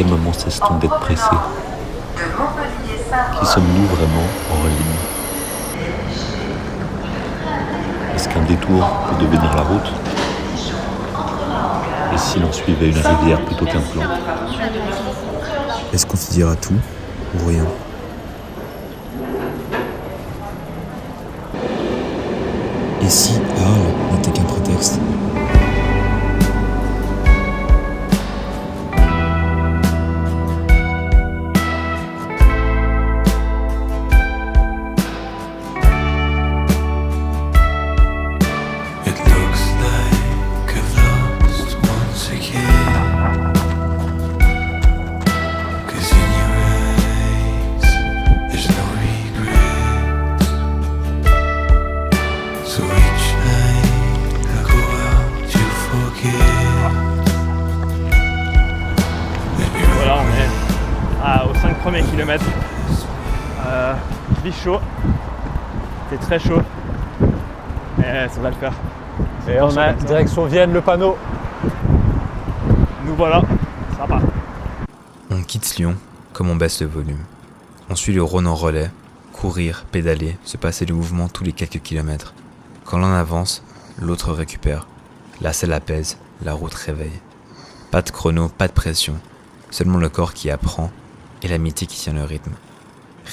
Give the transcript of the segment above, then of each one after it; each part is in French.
quel moment cesse-t-on d'être pressé? Qui sommes-nous vraiment en ligne? Est-ce qu'un détour peut devenir la route? Et si l'on suivait une rivière plutôt qu'un plan? Est-ce qu'on se dira tout ou rien? Et si Arles n'était qu'un prétexte? Voilà, on est aux 5 premiers kilomètres. Il fait chaud, c'est très chaud, mais ça va le faire. Et on a direction Vienne, le panneau. Nous voilà, ça part. On quitte Lyon comme on baisse le volume. On suit le Rhône en relais, courir, pédaler, se passer le mouvement tous les quelques kilomètres. Quand l'un avance, l'autre récupère. La selle apaise, la route réveille. Pas de chrono, pas de pression. Seulement le corps qui apprend et l'amitié qui tient le rythme.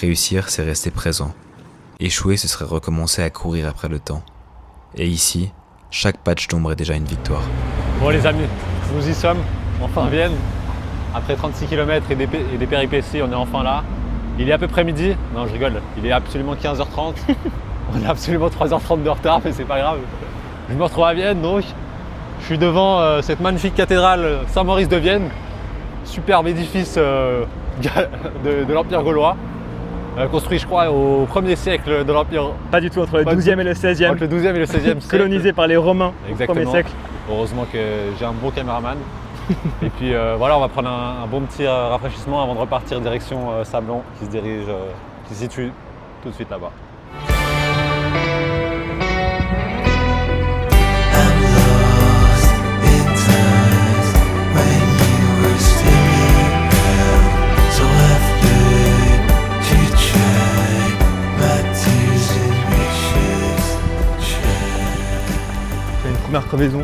Réussir, c'est rester présent. Échouer, ce serait recommencer à courir après le temps. Et ici, chaque patch d'ombre est déjà une victoire. Bon les amis, nous y sommes, enfin Vienne. Après 36 km et des péripéties, on est enfin là. Il est à peu près midi. Non, je rigole, il est absolument 15h30. On a absolument 3h30 de retard, mais c'est pas grave. Je me retrouve à Vienne, donc je suis devant cette magnifique cathédrale Saint-Maurice de Vienne. Superbe édifice de l'Empire gaulois. Construit, je crois, au 1er siècle de l'Empire. Pas du tout, entre le 12e et le 16e. Entre le 12e et le 16e siècle. Colonisé par les Romains au Exactement. 1er siècle. Heureusement que j'ai un bon caméraman. Et puis voilà, on va prendre un bon petit rafraîchissement avant de repartir direction Sablon, qui se situe tout de suite là-bas. Première crevaison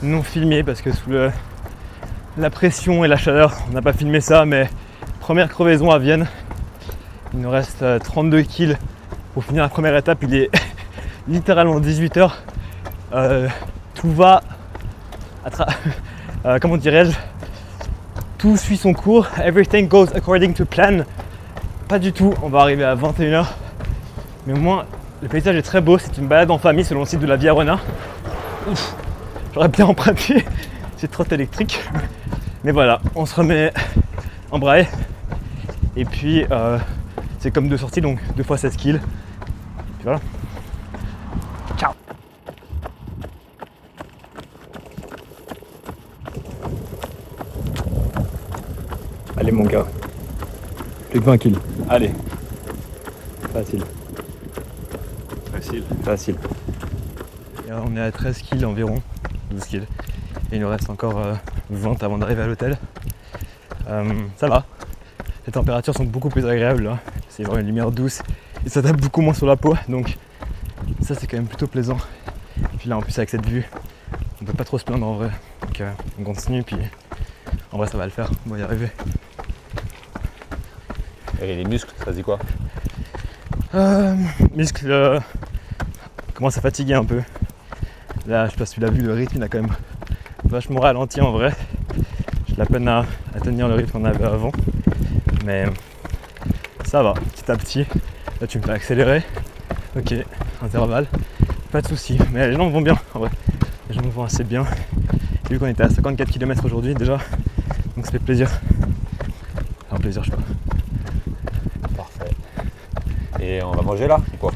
non filmée parce que sous la pression et la chaleur on n'a pas filmé ça, mais première crevaison à Vienne. Il nous reste 32 kills pour finir la première étape. Il est littéralement 18h. Tout va comment dirais-je, tout suit son cours, everything goes according to plan. Pas du tout, on va arriver à 21h, mais au moins le paysage est très beau. C'est une balade en famille selon le site de la Via Rona. Ouf, j'aurais bien emprunté cette trotte électrique, mais voilà, on se remet en braille et puis c'est comme 2 sorties, donc 2 fois 16 kills. Et puis voilà, ciao. Allez mon gars, plus que 20 kills, allez, facile. Facile. Et on est à 13 kills environ, 12 kills. Et il nous reste encore 20 avant d'arriver à l'hôtel. Ça va. Les températures sont beaucoup plus agréables là. C'est vraiment une lumière douce et ça tape beaucoup moins sur la peau. Donc ça c'est quand même plutôt plaisant. Et puis là en plus avec cette vue, on peut pas trop se plaindre en vrai. Donc on continue puis en vrai ça va le faire, on va y arriver. Et les muscles, ça se dit quoi? Muscles commence à fatiguer un peu. Là, je sais pas si tu l'as vu, le rythme il a quand même vachement ralenti en vrai. J'ai de la peine à tenir le rythme qu'on avait avant. Mais ça va, petit à petit. Là, tu me fais accélérer. Ok, intervalle. Pas de soucis. Mais les jambes vont bien en vrai. Les jambes vont assez bien. J'ai vu qu'on était à 54 km aujourd'hui déjà. Donc ça fait plaisir. Enfin, plaisir, je sais pas. Parfait. Et on va manger là ou quoi?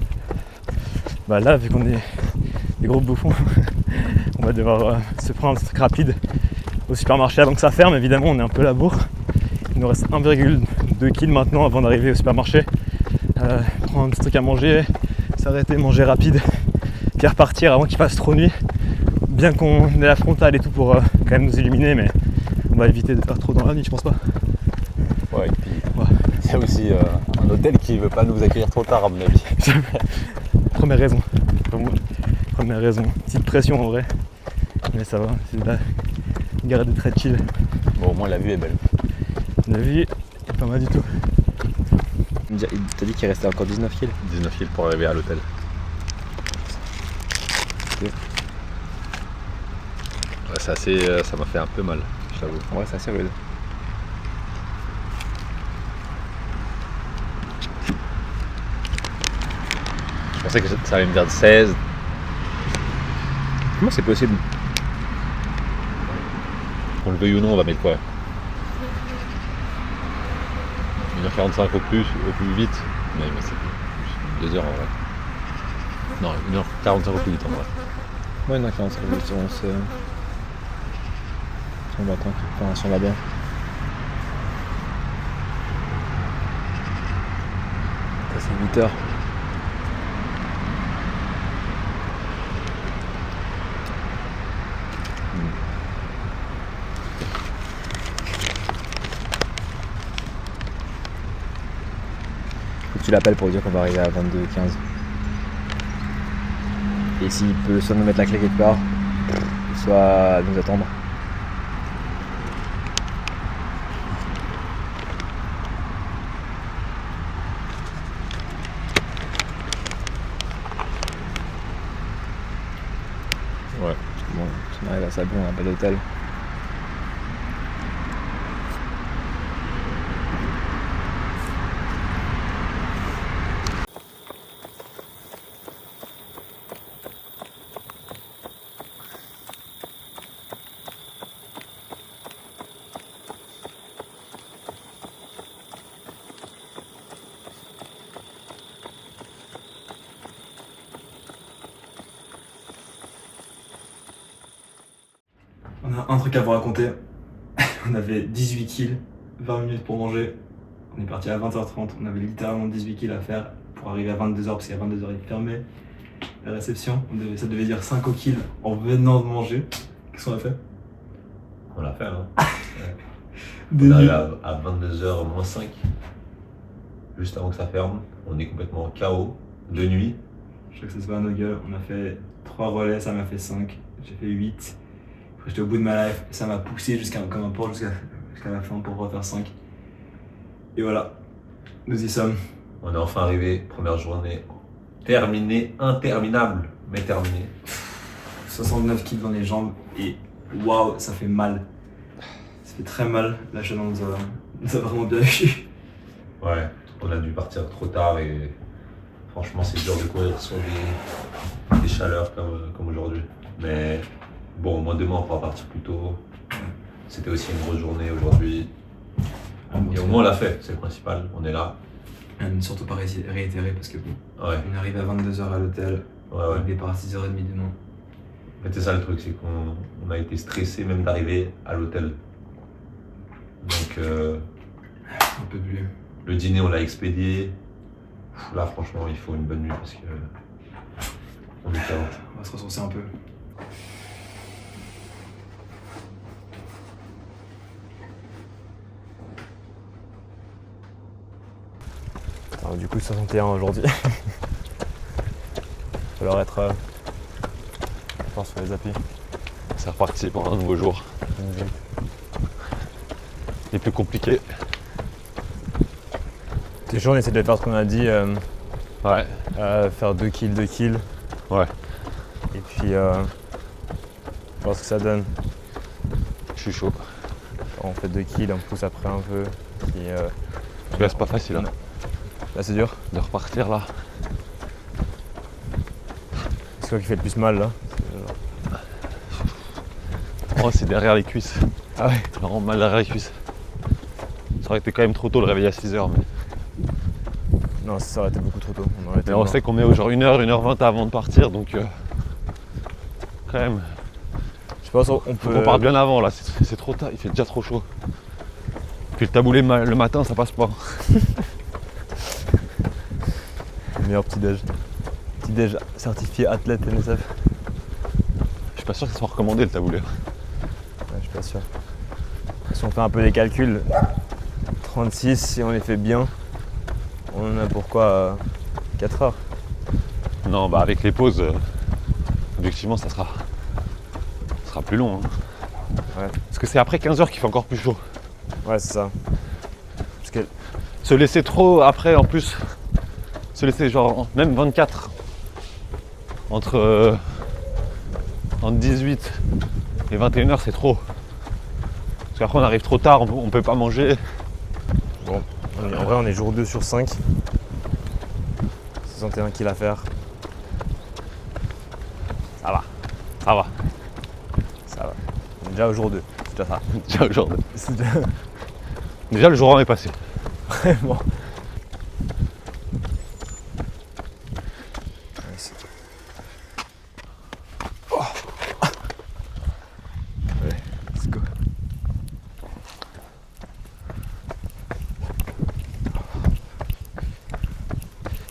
Bah là, vu qu'on est des gros bouffons, on va devoir se prendre un truc rapide au supermarché avant que ça ferme. Évidemment, on est un peu à la bourre. Il nous reste 1,2 kg maintenant avant d'arriver au supermarché. Prendre un petit truc à manger, s'arrêter, manger rapide, puis repartir avant qu'il fasse trop nuit. Bien qu'on ait la frontale et tout pour quand même nous illuminer, mais On va éviter de faire trop dans la nuit, je pense pas. Ouais, et puis il y a aussi un hôtel qui veut pas nous accueillir trop tard à mon avis. Première raison. Première raison. Petite pression en vrai. Mais ça va, c'est de la garde très chill. Bon, au moins la vue est belle. La vue est pas mal du tout. Il t'a dit qu'il restait encore 19 kills. 19 kills pour arriver à l'hôtel. Ok. Ouais, c'est assez, ça m'a fait un peu mal, je t'avoue. Ouais, c'est assez rude. Je pensais que ça allait me dire 16. Comment c'est possible? Qu'on le veuille ou non, on va mettre quoi? 1h45 au plus vite. Mais c'est 2 heures en vrai. Non, 1h45 au plus vite en vrai. Ouais, non, 45 minutes, on va tranquille, enfin, si on va bien. Ça c'est 8 heures. Faut que tu l'appelles pour lui dire qu'on va arriver à 22h15. Et s'il peut soit nous mettre la clé quelque part, soit nous attendre. Ouais. Bon, si on arrive à Sablon, on appelle l'hôtel. On a un truc à vous raconter. On avait 18 kills, 20 minutes pour manger. On est parti à 20h30. On avait littéralement 18 kills à faire pour arriver à 22h parce qu'à 22h il fermait la réception. Ça devait dire 5 au kill en venant de manger. Qu'est-ce qu'on a fait? On l'a fait, hein. Des On arrive nuits. à 22h moins 5, juste avant que ça ferme. On est complètement KO de nuit. Je sais que ça se voit à nos gueules. On a fait 3 relais, ça m'a fait 5. J'ai fait 8. Après j'étais au bout de ma life. Ça m'a poussé comme un porc jusqu'à la fin pour refaire 5. Et voilà, nous y sommes. On est enfin arrivé, première journée terminée, interminable, mais terminée. 69 kills dans les jambes et waouh, ça fait mal. Ça fait très mal. La chaleur nous a vraiment bien eu. Ouais, on a dû partir trop tard et franchement c'est dur de courir sur des chaleurs comme aujourd'hui. Mais bon, au moins demain on pourra partir plus tôt. C'était aussi une grosse journée aujourd'hui. Et au moins on l'a fait, c'est le principal, on est là. Ne surtout pas réitérer parce que bon, Ouais, on arrive à 22h à l'hôtel. ouais. On départ à 6h30 demain. En fait c'est ça le truc, c'est qu'on a été stressé même d'arriver à l'hôtel. Donc Un peu plus. le dîner on l'a expédié. Là franchement il faut une bonne nuit parce que on est KO. On va se ressourcer un peu. Alors du coup 61 aujourd'hui. Il va falloir être fort sur les appuis. C'est reparti pour un nouveau jour. Les plus compliqués. Ces jours on essaie de faire ce qu'on a dit, Ouais. faire 2 kills. Ouais. Et puis voir ce que ça donne. Je suis chaud. On fait 2 kills, on pousse après un peu. Puis, Là c'est pas facile hein, là c'est dur. de repartir là. C'est quoi qui fait le plus mal là? Oh c'est derrière les cuisses. Ah ouais. J'ai vraiment mal derrière les cuisses. Ça aurait été quand même trop tôt le réveil à 6h. Non, ça aurait été beaucoup trop tôt. On aurait été Mais on mort. sait qu'on est au genre 1h20 avant de partir donc quand même. Je pense on Faut peut. qu'on parte bien avant là, c'est trop tard, il fait déjà trop chaud. Puis le taboulé le matin ça passe pas. Le meilleur petit-déj. Petit-déj certifié athlète NSF. Je suis pas sûr que ça soit recommandé le taboulé. Ouais, je suis pas sûr. Si on fait un peu les calculs, 36, si on les fait bien, on en a pour quoi 4 heures. Non, bah avec les pauses, objectivement, ça sera plus long. Hein. Ouais. Parce que c'est après 15 heures qu'il fait encore plus chaud. Ouais, c'est ça. Parce que Se laisser trop après, en plus, se laisser genre même 24 entre 18 et 21 heures, c'est trop. Parce qu'après on arrive trop tard, on peut pas manger. bon, en vrai, on est jour 2 sur 5. 61 kills à faire. Ça va, ça va. Ça va. On est déjà au jour 2. C'est déjà ça. Déjà aujourd'hui. C'est déjà Déjà le jour 1 est passé. vraiment. Allez, let's go.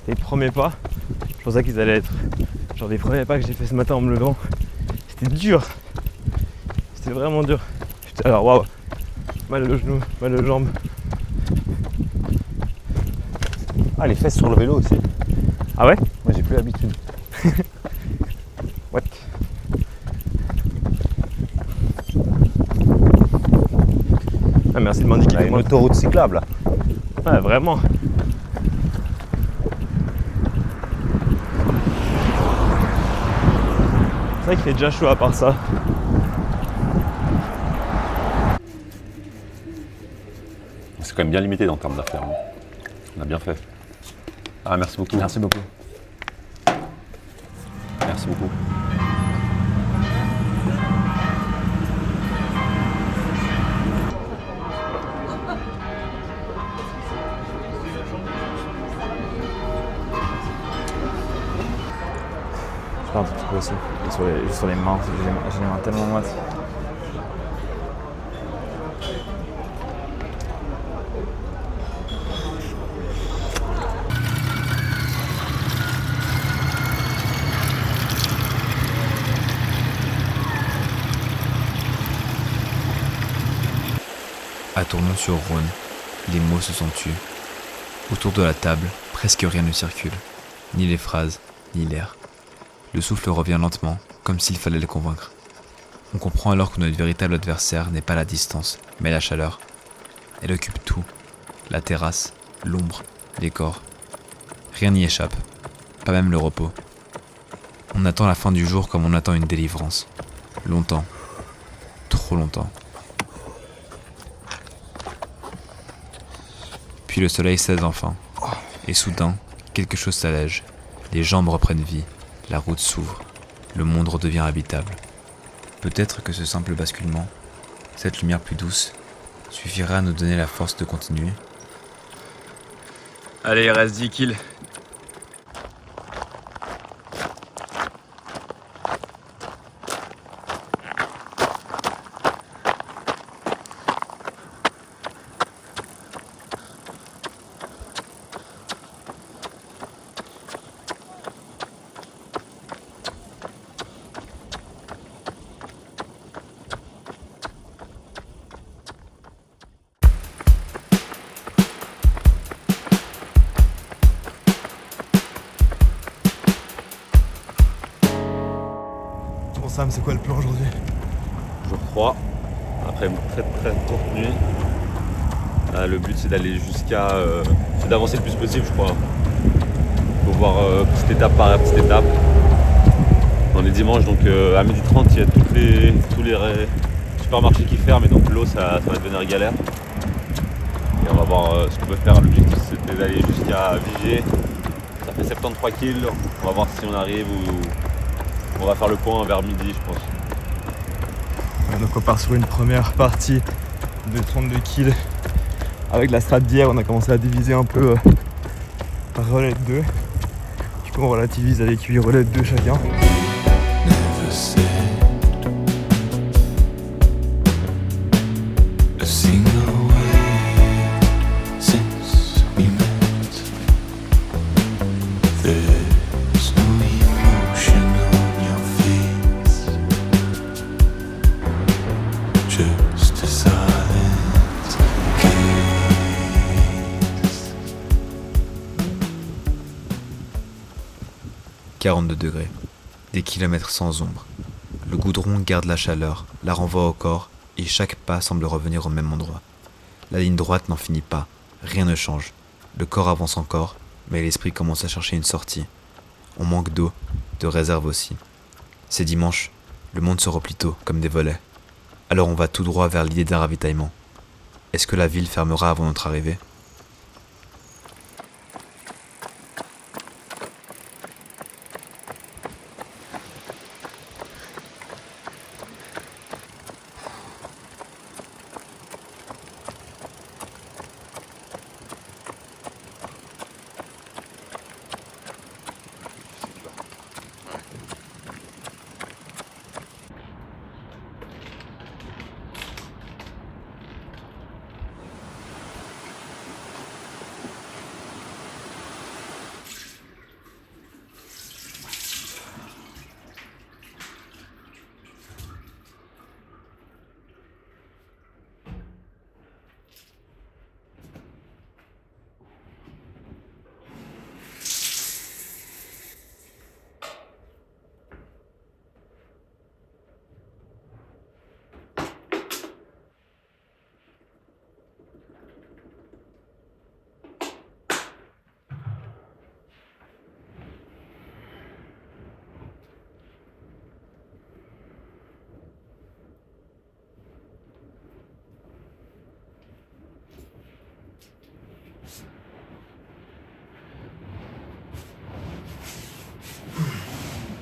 Les premiers pas, je pensais qu'ils allaient être genre les premiers pas que j'ai fait ce matin en me levant. C'était dur. C'était vraiment dur. Alors waouh, mal le genou, mal aux jambes. Ah, les fesses sur le vélo aussi. Ah ouais? Moi j'ai plus l'habitude. What? Ah merci de m'indiquer. On a une Moi. autoroute cyclable là. Ouais, vraiment. C'est vrai qu'il fait déjà chaud à part ça. C'est quand même bien limité en termes d'affaires. Hein. On a bien fait. Ah, merci beaucoup. Merci beaucoup. Merci beaucoup. Je fais un petit peu aussi. Et sur les mains, j'ai les mains tellement moites. À Tournon-sur-Rhône, les mots se sont tus. Autour de la table, presque rien ne circule. Ni les phrases, ni l'air. Le souffle revient lentement, comme s'il fallait le convaincre. On comprend alors que notre véritable adversaire n'est pas la distance, mais la chaleur. Elle occupe tout. La terrasse, l'ombre, les corps. Rien n'y échappe, pas même le repos. On attend la fin du jour comme on attend une délivrance. Longtemps. Trop longtemps. Puis le soleil cesse enfin. Et soudain, quelque chose s'allège. Les jambes reprennent vie. La route s'ouvre. Le monde redevient habitable. Peut-être que ce simple basculement, cette lumière plus douce, suffira à nous donner la force de continuer. Allez, il reste 10 kills. Bon Sam, c'est quoi le plan aujourd'hui? Jour 3, après une très courte nuit. Le but c'est d'aller jusqu'à. C'est d'avancer le plus possible, je crois. Il faut voir petite étape par petite étape. On est dimanche, donc à 12h30, il y a tous les supermarchés qui ferment, et donc l'eau ça va devenir galère. Et on va voir ce qu'on peut faire. L'objectif c'était d'aller jusqu'à Vigier. Ça fait 73 kills. On va voir si on arrive ou on va faire le point vers midi, je pense. Ouais, donc on part sur une première partie de 32 kills. Avec la strat d'hier, on a commencé à diviser un peu par relais de 2. Du coup on relativise avec 8 relais de 2 chacun. Never said a single word since we met. There's no emotion on your face, just a silence. 42 degrés. Des kilomètres sans ombre. Le goudron garde la chaleur, la renvoie au corps, et chaque pas semble revenir au même endroit. La ligne droite n'en finit pas, rien ne change. Le corps avance encore, mais l'esprit commence à chercher une sortie. On manque d'eau, de réserve aussi. C'est dimanche, le monde se replie tôt, comme des volets. Alors on va tout droit vers l'idée d'un ravitaillement. Est-ce que la ville fermera avant notre arrivée ?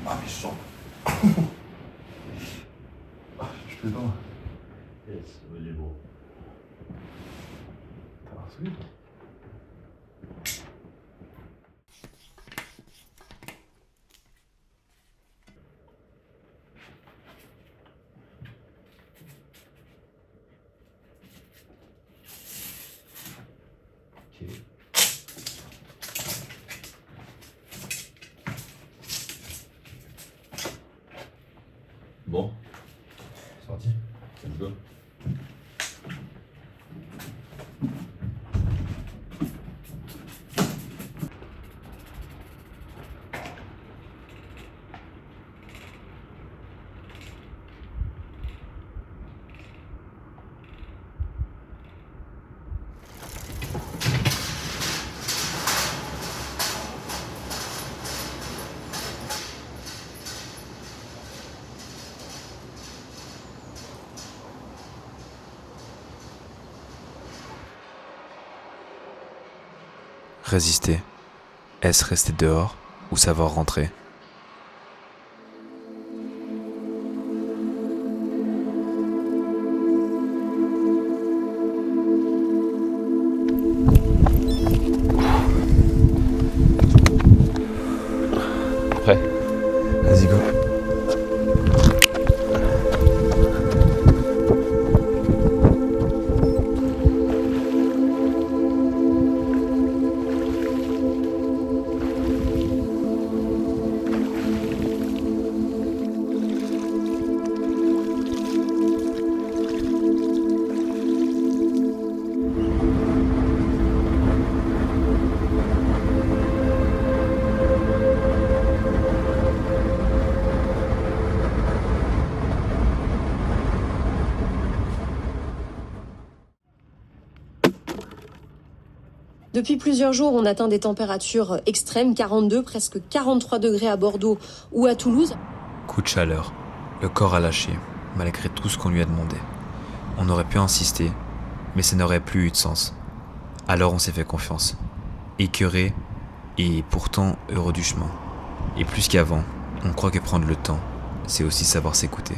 Ah, mais je sens. Ah, je fais pas. Yes, il est beau. T'as l'air solide. Ok. Bon, sorti, let's go. Résister. Est-ce rester dehors ou savoir rentrer ? Prêt ? Vas-y, go. Depuis plusieurs jours, on atteint des températures extrêmes, 42, presque 43 degrés à Bordeaux ou à Toulouse. Coup de chaleur. Le corps a lâché, malgré tout ce qu'on lui a demandé. On aurait pu insister, mais ça n'aurait plus eu de sens. Alors on s'est fait confiance. Écœuré, et pourtant heureux du chemin. Et plus qu'avant, on croit que prendre le temps, c'est aussi savoir s'écouter.